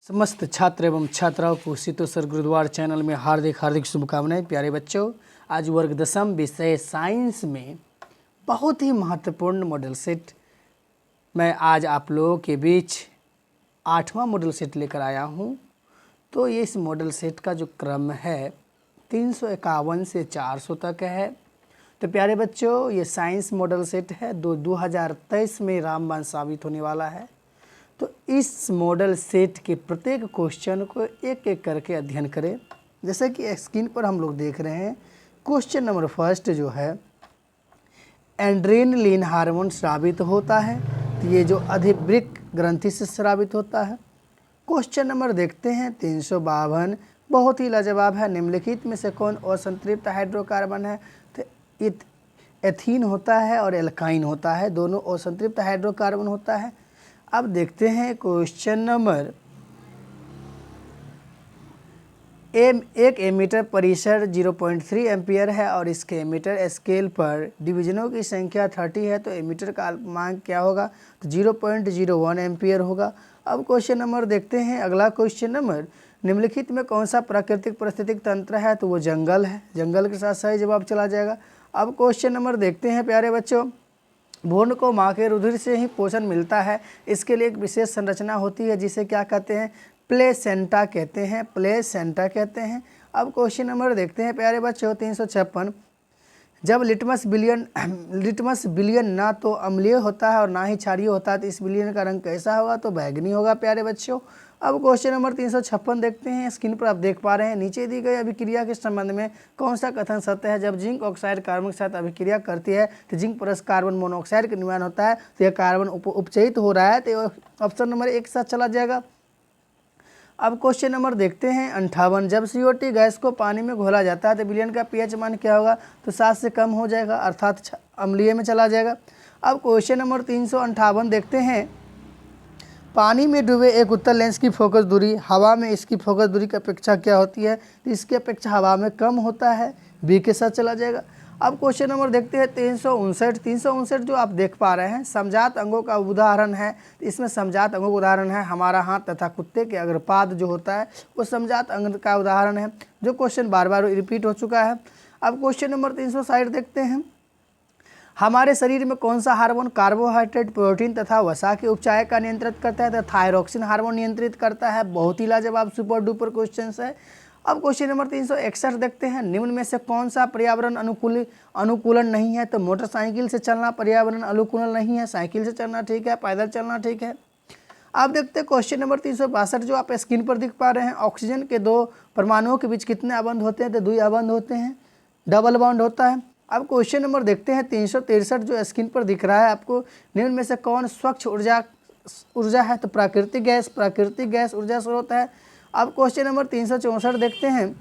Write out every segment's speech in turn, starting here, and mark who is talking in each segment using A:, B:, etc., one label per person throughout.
A: समस्त छात्र एवं छात्राओं को सीतोसर गुरुद्वारा चैनल में हार्दिक हार्दिक शुभकामनाएं। प्यारे बच्चों, आज वर्ग दसम विषय साइंस में बहुत ही महत्वपूर्ण मॉडल सेट मैं आज आप लोगों के बीच 8वां मॉडल सेट लेकर आया हूं। तो ये इस मॉडल सेट का जो क्रम है 351 से 400 तक है। तो प्यारे बच्चों, ये साइंस मॉडल सेट है 2023 में रामबाण साबित होने वाला है। तो इस मॉडल सेट के प्रत्येक क्वेश्चन को एक एक करके अध्ययन करें। जैसे कि स्क्रीन पर हम लोग देख रहे हैं, क्वेश्चन नंबर फर्स्ट जो है एड्रेनलिन हार्मोन स्रावित होता है, तो ये जो अधिवृक्क ग्रंथि से स्रावित होता है। क्वेश्चन नंबर देखते हैं 352, बहुत ही लाजवाब है। निम्नलिखित में से कौन असंतृप्त हाइड्रोकार्बन है? तो एथीन होता है और एल्काइन होता है, दोनों असंतृप्त हाइड्रोकार्बन होता है। अब देखते हैं क्वेश्चन नंबर एक एमीटर परिसर 0.3 एम्पियर है और इसके एमीटर स्केल पर डिवीजनों की संख्या 30 है, तो एमीटर का मान क्या होगा? तो 0.01 एम्पियर होगा। अब क्वेश्चन नंबर देखते हैं अगला क्वेश्चन नंबर, निम्नलिखित में कौन सा प्राकृतिक पारिस्थितिक तंत्र है? तो वो जंगल है, जंगल के साथ सही जवाब चला जाएगा। अब क्वेश्चन नंबर देखते हैं प्यारे बच्चों, भ्रूण को माँ के रुधिर से ही पोषण मिलता है, इसके लिए एक विशेष संरचना होती है जिसे क्या कहते हैं? प्लेसेंटा कहते हैं, प्लेसेंटा कहते हैं। अब क्वेश्चन नंबर देखते हैं प्यारे बच्चों 356, जब लिटमस बिलियन ना तो अम्लीय होता है और ना ही क्षारीय होता है, तो इस बिलियन का रंग कैसा होगा? तो बैंगनी होगा प्यारे बच्चों। अब क्वेश्चन नंबर 356 देखते हैं। स्क्रीन पर आप देख पा रहे हैं, नीचे दी गई अभिक्रिया के संबंध में कौन सा कथन सत्य है? जब जिंक ऑक्साइड कार्बन के साथ अभिक्रिया करती है तो जिंक प्लस कार्बन मोनोऑक्साइड का निर्माण होता है, तो यह कार्बन उपचयित हो रहा है, तो ऑप्शन नंबर 1 के साथ चला जाएगा। अब क्वेश्चन नंबर देखते हैं 58, जब CO2 गैस को पानी में घोला जाता है तो विलयन का pH मान क्या होगा? तो 7 से कम हो जाएगा, अर्थात अम्लीय में चला जाएगा। अब क्वेश्चन नंबर 358 देखते हैं, पानी में डूबे एक उत्तल लेंस की फोकस दूरी हवा में इसकी फोकस दूरी की अपेक्षा क्या होती है? तो इसकी अपेक्षा हवा में कम होता है, बी के साथ चला जाएगा। अब क्वेश्चन नंबर देखते हैं 359 जो आप देख पा रहे हैं समजात अंगों का उदाहरण है। तो इसमें समजात अंगों का उदाहरण है हमारा हाथ तथा कुत्ते के अग्रपाद जो होता है वो समजात अंग का उदाहरण है, जो क्वेश्चन बार बार रिपीट हो चुका है। अब क्वेश्चन नंबर 360 देखते हैं, हमारे शरीर में कौन सा हार्मोन कार्बोहाइड्रेट, प्रोटीन तथा वसा के उपचाय का नियंत्रित करता है? तो थायरोक्सिन हार्मोन नियंत्रित करता है। बहुत ही लाजवाब सुपर डुपर क्वेश्चन है। अब क्वेश्चन नंबर 361 देखते हैं, निम्न में से कौन सा पर्यावरण अनुकूलन नहीं है? तो मोटरसाइकिल से चलना पर्यावरण अनुकूलन नहीं है, साइकिल से चलना ठीक है, पैदल चलना ठीक है। अब देखते हैं क्वेश्चन नंबर 362 जो आप स्क्रीन पर दिख पा रहे हैं, ऑक्सीजन के 2 परमाणुओं के बीच कितने अबंध होते हैं? तो 2 अबंध होते हैं, डबल बॉन्ड होता है। अब क्वेश्चन नंबर देखते हैं 363 जो स्क्रीन पर दिख रहा है आपको, निम्न में से कौन स्वच्छ ऊर्जा है? तो प्राकृतिक गैस ऊर्जा स्रोत है। अब क्वेश्चन नंबर 364 देखते हैं,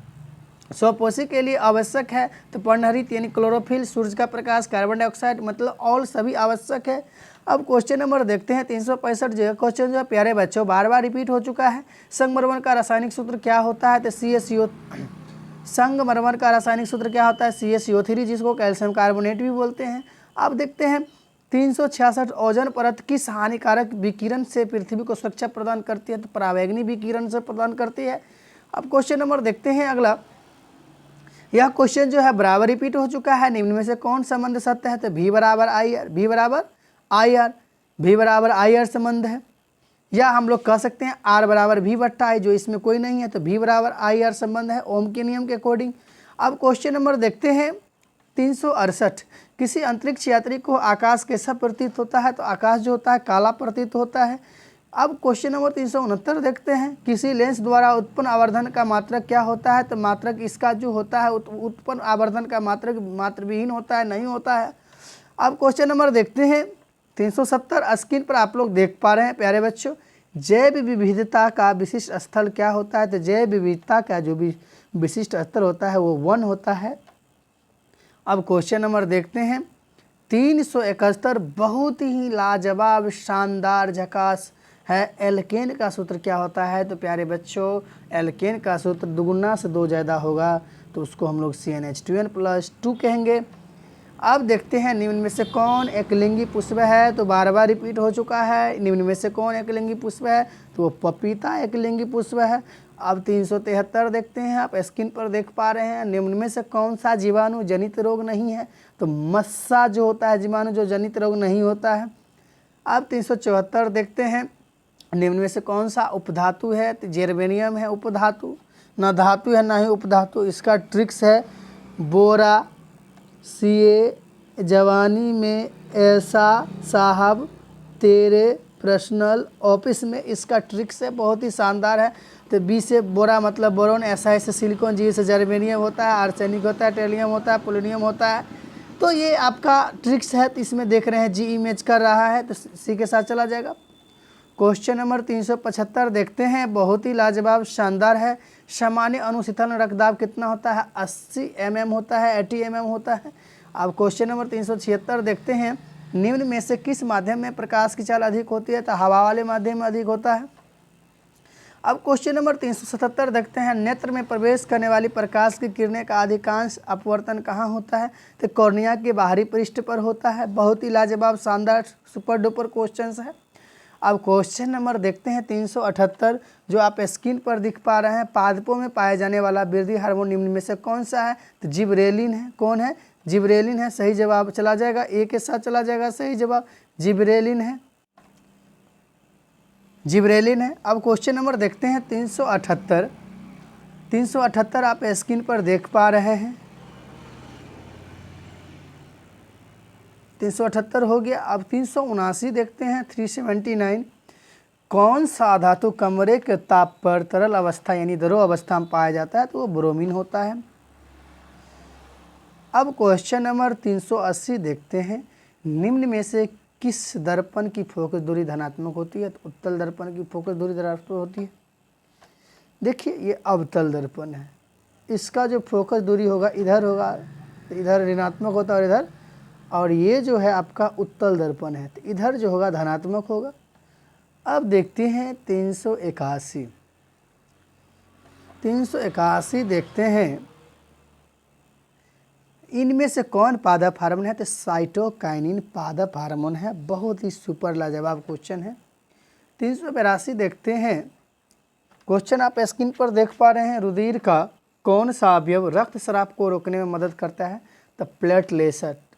A: स्वपोषी के लिए आवश्यक है? तो पर्णहरित यानी क्लोरोफिल, सूर्य का प्रकाश, कार्बन डाइऑक्साइड, मतलब ऑल सभी आवश्यक है। अब क्वेश्चन नंबर देखते हैं 365 जो क्वेश्चन जो प्यारे बच्चों बार बार रिपीट हो चुका है, संगमरमर का रासायनिक सूत्र क्या होता है? तो संगमरमर का रासायनिक सूत्र क्या होता है? CaCO3, जिसको कैल्शियम कार्बोनेट भी बोलते हैं। अब देखते हैं 366, ओजोन परत किस हानिकारक विकिरण से पृथ्वी को सुरक्षा प्रदान करती है? तो परावैंगनी विकिरण से प्रदान करती है। अब क्वेश्चन नंबर देखते हैं अगला, यह क्वेश्चन जो है बराबर रिपीट हो चुका है, निम्न में से कौन संबंध सत्य है? तो V बराबर आई आर संबंध है, या हम लोग कह सकते हैं R बराबर V बट्टा I, जो इसमें कोई नहीं है, तो V बराबर IR संबंध है ओम के नियम के अकॉर्डिंग। अब क्वेश्चन नंबर देखते हैं 368, किसी अंतरिक्ष यात्री को आकाश कैसा प्रतीत होता है? तो आकाश जो होता है काला प्रतीत होता है। अब क्वेश्चन नंबर 369 देखते हैं, किसी लेंस द्वारा उत्पन्न आवर्धन का मात्रक क्या होता है? तो मात्रक इसका जो होता है उत्पन्न आवर्धन का मात्रक मात्रविहीन होता है, नहीं होता है। अब क्वेश्चन नंबर देखते हैं 370, स्क्रीन पर आप लोग देख पा रहे हैं प्यारे बच्चों, जैव विविधता का विशिष्ट स्थल क्या होता है? तो जैव विविधता का जो भी विशिष्ट स्थल होता है वो 1 होता है। अब क्वेश्चन नंबर देखते हैं 371, बहुत ही लाजवाब शानदार झकास है, एल्केन का सूत्र क्या होता है? तो प्यारे बच्चों एल्केन का सूत्र दुगुना से 2 ज़्यादा होगा तो उसको हम लोग CnH2n+2 कहेंगे। अब देखते हैं निम्न में से कौन एकलिंगी पुष्प है, तो बार बार रिपीट हो चुका है। निम्न में से कौन एकलिंगी पुष्प है, तो वो पपीता एकलिंगी पुष्प है। अब 373 देखते हैं, आप स्क्रीन पर देख पा रहे हैं। निम्न में से कौन सा जीवाणु जनित रोग नहीं है, तो मस्सा जो होता है जीवाणु जो जनित रोग नहीं होता है। अब 374 देखते हैं, निम्न में से कौन सा उपधातु है, तो जेर्मेनियम है उपधातु, ना धातु है ना ही उपधातु। इसका ट्रिक्स है बोरा सीए जवानी में ऐसा साहब तेरे पर्सनल ऑफिस में, इसका ट्रिक्स है बहुत ही शानदार है। तो बी से बोरा मतलब बोरोन, ऐसा से सिलिकॉन, जी से जर्मेनियम होता है, आर्सेनिक होता है, टेलियम होता है, पोलोनियम होता है। तो ये आपका ट्रिक्स है। तो इसमें देख रहे हैं जी इमेज कर रहा है, तो सी के साथ चला जाएगा। क्वेश्चन नंबर 375 देखते हैं, बहुत ही लाजवाब शानदार है। सामान्य अनुशीतल रक्तदाब कितना होता है, 80 mm होता है, 80 mm होता है। अब क्वेश्चन नंबर 376 देखते हैं, निम्न में से किस माध्यम में प्रकाश की चाल अधिक होती है, तो हवा वाले माध्यम में अधिक होता है। अब क्वेश्चन नंबर 377 देखते हैं, नेत्र में प्रवेश करने वाली प्रकाश की किरणें का अधिकांश अपवर्तन कहाँ होता है, तो कॉर्निया के बाहरी पृष्ठ पर होता है। बहुत ही लाजवाब शानदार सुपर डुपर क्वेश्चन है। अब क्वेश्चन नंबर देखते हैं 378, जो आप स्क्रीन पर दिख पा रहे हैं, पादपों में पाए जाने वाला वृद्धि हार्मोन निम्न में से कौन सा है, तो जिबरेलिन है। कौन है, जिबरेलिन है। सही जवाब चला जाएगा, ए के साथ चला जाएगा सही जवाब, जिबरेलिन है, जिबरेलिन है। अब क्वेश्चन नंबर देखते हैं 378, 378 आप स्क्रीन पर देख पा रहे हैं, 378 हो गया। अब 379 देखते हैं, 379, कौन सा धातु कमरे के ताप पर तरल अवस्था यानी द्रव अवस्था में पाया जाता है, तो वो ब्रोमीन होता है। अब क्वेश्चन नंबर 380 देखते हैं, निम्न में से किस दर्पण की फोकस दूरी धनात्मक होती है, तो उत्तल दर्पण की फोकस दूरी धनात्मक होती है। देखिए ये अवतल दर्पण है, इसका जो फोकस दूरी होगा इधर होगा, तो इधर ऋणात्मक होता है और इधर, और ये जो है आपका उत्तल दर्पण है, तो इधर जो होगा धनात्मक होगा। अब देखते हैं 381, 381 देखते हैं, इनमें से कौन पादप हार्मोन है, तो साइटोकाइनिन पादप हार्मोन है। बहुत ही सुपर लाजवाब क्वेश्चन है। 382 देखते हैं, क्वेश्चन आप स्क्रीन पर देख पा रहे हैं, रुधिर का कौन सा अवयव रक्त स्राव को रोकने में मदद करता है, तो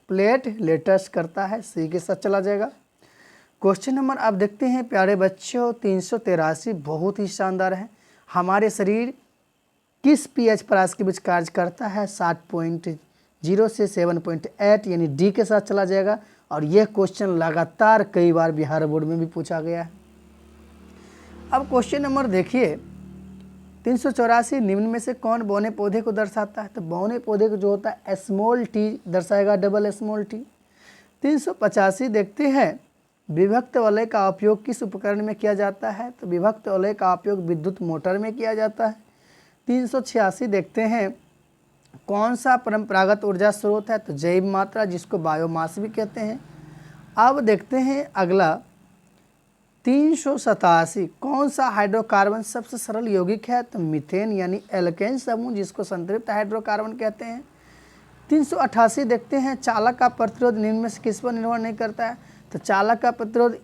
A: प्लेटलेट्स करता है। सी के साथ चला जाएगा। क्वेश्चन नंबर आप देखते हैं प्यारे बच्चों 383, बहुत ही शानदार है। हमारे शरीर किस पीएच पर आज के बीच कार्य करता है, 7.0 से 7.8 यानी डी के साथ चला जाएगा। और यह क्वेश्चन लगातार कई बार बिहार बोर्ड में भी पूछा गया है। अब क्वेश्चन नंबर देखिए 384, निम्न में से कौन बौने पौधे को दर्शाता है, तो बौने पौधे को जो होता है स्मॉल टी दर्शाएगा, डबल स्मॉल टी। 385 देखते हैं, विभक्त वलय का उपयोग किस उपकरण में किया जाता है, तो विभक्त वलय का उपयोग विद्युत मोटर में किया जाता है। 386 देखते हैं, कौन सा परंपरागत ऊर्जा स्रोत है, तो जैव मात्रा जिसको बायोमास भी कहते हैं। अब देखते हैं अगला 387, कौन सा हाइड्रोकार्बन सबसे सरल यौगिक है, तो मीथेन यानी एल्केन समूह जिसको संतृप्त हाइड्रोकार्बन कहते हैं। 388 देखते हैं, चालक का प्रतिरोध निम्न में से किस पर निर्भर नहीं करता है, तो चालक का प्रतिरोध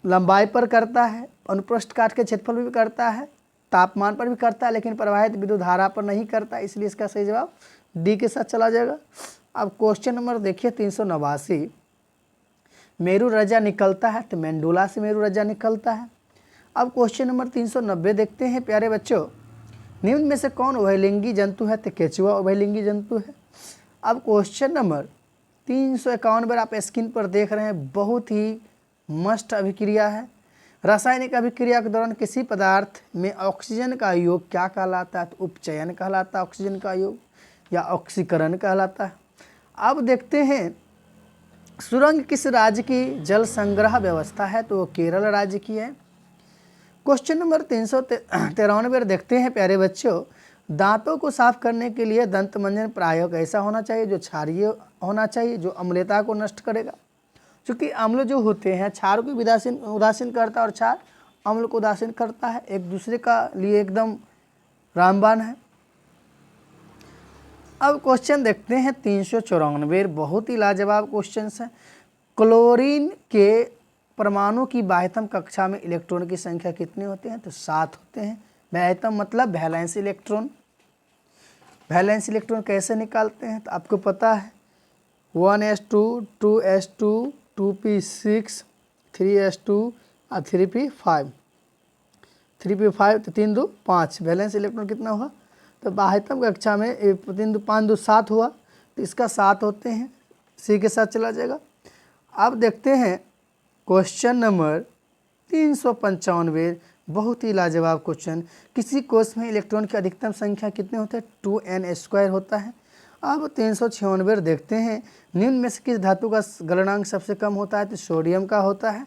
A: लंबाई पर करता है, अनुप्रस्थ काट के क्षेत्रफल पर भी करता है, तापमान पर भी करता है, लेकिन प्रवाहित विद्युत धारा पर नहीं करता, इसलिए इसका सही जवाब डी के साथ चला जाएगा। अब क्वेश्चन नंबर देखिए 389, मेरु रजा निकलता है, तो मेंडुला से मेरु रजा निकलता है। अब क्वेश्चन नंबर 390 देखते हैं प्यारे बच्चों, निम्न में से कौन उभयलिंगी जंतु है, तो केचुआ उभयलिंगी जंतु है। अब क्वेश्चन नंबर 351 पर आप स्क्रीन पर देख रहे हैं, बहुत ही मस्त अभिक्रिया है। रासायनिक अभिक्रिया के दौरान किसी पदार्थ में ऑक्सीजन का योग क्या कहलाता है, तो उपचयन कहलाता है ऑक्सीजन का योग, या ऑक्सीकरण कहलाता है। अब देखते हैं सुरंग किस राज्य की जल संग्रह व्यवस्था है, तो वो केरल राज्य की है। क्वेश्चन नंबर 393 देखते हैं प्यारे बच्चों, दांतों को साफ करने के लिए दंत मंजन प्रायः कैसा होना चाहिए, जो क्षारीय होना चाहिए, जो अम्लता को नष्ट करेगा। क्योंकि अम्ल जो होते हैं क्षार को उदासीन करता है और क्षार अम्ल को उदासीन करता है, एक दूसरे का लिए एकदम रामबाण है। अब क्वेश्चन देखते हैं 394, बहुत ही लाजवाब क्वेश्चन है। क्लोरीन के परमाणु की बाह्यतम कक्षा में इलेक्ट्रॉन की संख्या कितने होते हैं? तो 7 होते हैं। बाह्यतम मतलब वैलेंस इलेक्ट्रॉन। वैलेंस इलेक्ट्रॉन कैसे निकालते हैं? तो आपको पता है 1s2 2s2 2p6 3s2 और 3p5 तो 3 2 5 वैलेंस इलेक्ट्रॉन कितना हुआ? तो बाह्यतम कक्षा में 3 2 5 2 7 हुआ, तो इसका 7 होते हैं, सी के साथ चला जाएगा। अब देखते हैं क्वेश्चन नंबर 395, बहुत ही लाजवाब क्वेश्चन। किसी कोष में इलेक्ट्रॉन की अधिकतम संख्या कितने होते हैं? 2n² होता है। अब 396 देखते हैं, निम्न में से किस धातु का गलनांक सबसे कम होता है? तो सोडियम का होता है,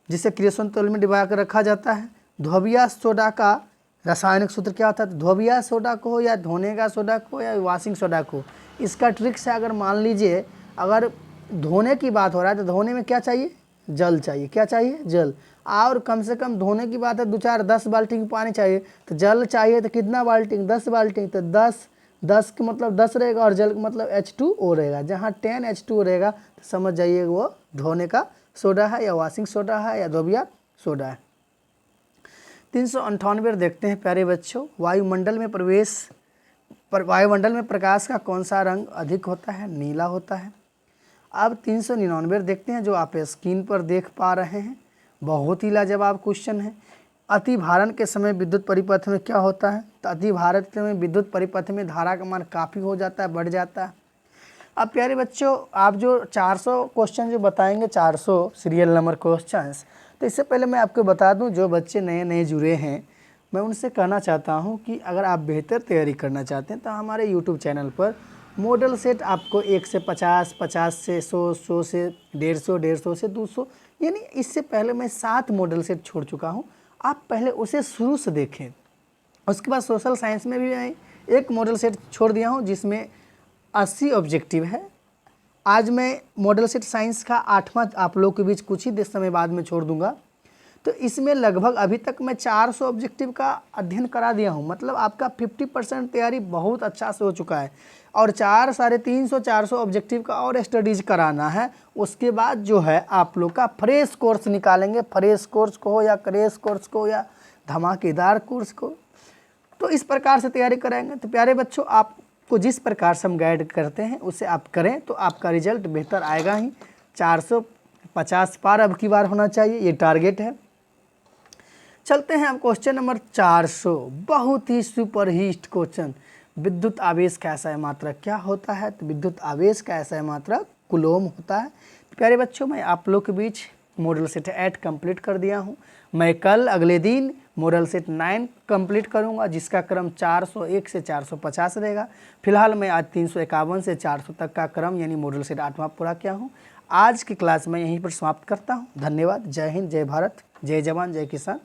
A: जिसे क्रियाशील तौल में डिबा कर रखा जाता है। धोबिया सोडा का रासायनिक सूत्र क्या होता है? तो धोबिया सोडा को या धोने का सोडा को या वॉशिंग सोडा को, इसका ट्रिक्स है, अगर मान लीजिए अगर धोने की बात हो रहा है तो धोने में क्या चाहिए? जल चाहिए। क्या चाहिए? जल। और कम से कम धोने की बात है 2-4-10 बाल्टी पानी चाहिए, तो जल चाहिए तो कितना बाल्टी? 10 बाल्टी। तो 10 के मतलब 10 रहेगा और जल का मतलब H2O रहेगा। जहाँ 10 H2O रहेगा तो समझ जाइए वो धोने का सोडा है या वॉशिंग सोडा है या धोबिया सोडा है। 398 देखते हैं प्यारे बच्चों, वायुमंडल में प्रकाश का कौन सा रंग अधिक होता है? नीला होता है। अब 399 देखते हैं, जो आप स्क्रीन पर देख पा रहे हैं, बहुत ही लाजवाब क्वेश्चन है। अतिभारण के समय विद्युत परिपथ में क्या होता है? तो अतिभारण के समय विद्युत परिपथ में धारा का मान काफ़ी हो जाता है, बढ़ जाता है। अब प्यारे बच्चों, आप जो 400 क्वेश्चन जो बताएंगे, 400 सीरियल नंबर क्वेश्चंस, तो इससे पहले मैं आपको बता दूं, जो बच्चे नए नए जुड़े हैं, मैं उनसे कहना चाहता हूं कि अगर आप बेहतर तैयारी करना चाहते हैं तो हमारे यूट्यूब चैनल पर मॉडल सेट आपको 1 से 50, 50 से 100, 100 से 150, 150 से 200, यानी इससे पहले मैं 7 मॉडल सेट छोड़ चुका हूँ। आप पहले उसे शुरू से देखें। उसके बाद सोशल साइंस में भी मैं एक मॉडल सेट छोड़ दिया हूँ जिसमें 80 ऑब्जेक्टिव है। आज मैं मॉडल सेट साइंस का 8वां आप लोग के बीच कुछ ही समय बाद में छोड़ दूंगा। तो इसमें लगभग अभी तक मैं 400 ऑब्जेक्टिव का अध्ययन करा दिया हूं, मतलब आपका 50% तैयारी बहुत अच्छा से हो चुका है। और 350-400 ऑब्जेक्टिव का और स्टडीज कराना है। उसके बाद जो है आप लोग का फ्रेश कोर्स निकालेंगे, फ्रेश कोर्स को या क्रैश कोर्स को या धमाकेदार कोर्स को, तो इस प्रकार से तैयारी कराएंगे। तो प्यारे बच्चों, आपको जिस प्रकार से हम गाइड करते हैं उसे आप करें तो आपका रिजल्ट बेहतर आएगा ही। 450 पार अब की बार होना चाहिए, ये टारगेट है। चलते हैं अब क्वेश्चन नंबर 400, बहुत ही सुपरहिट क्वेश्चन। विद्युत आवेश का ऐसा मात्रक क्या होता है? तो विद्युत आवेश का ऐसा मात्रक कूलॉम होता है। प्यारे बच्चों, मैं आप लोग के बीच मॉडल सेट 8 कंप्लीट कर दिया हूं। मैं कल अगले दिन मॉडल सेट 9 कंप्लीट करूंगा, जिसका क्रम 401 से 450 रहेगा। फिलहाल मैं आज 351 से 400 तक का क्रम यानी मॉडल सेट 8वां पूरा किया हूं। आज की क्लास मैं यहीं पर समाप्त करता हूं। धन्यवाद। जय हिंद, जय भारत, जय जवान, जय किसान।